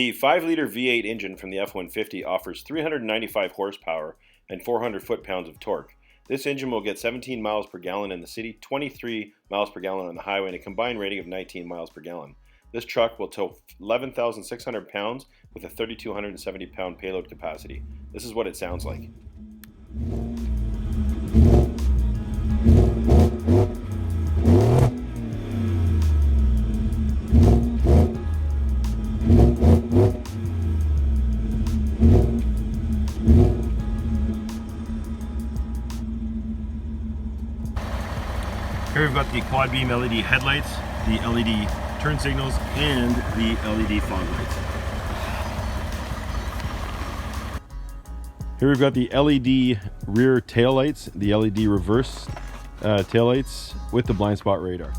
The 5-liter V8 engine from the F-150 offers 395 horsepower and 400 foot-pounds of torque. This engine will get 17 miles per gallon in the city, 23 miles per gallon on the highway, and a combined rating of 19 miles per gallon. This truck will tow 11,600 pounds with a 3,270 pound payload capacity. This is what it sounds like. Here we've got the quad beam LED headlights, the LED turn signals, and the LED fog lights. Here we've got the LED rear tail lights, the LED reverse tail lights with the blind spot radar.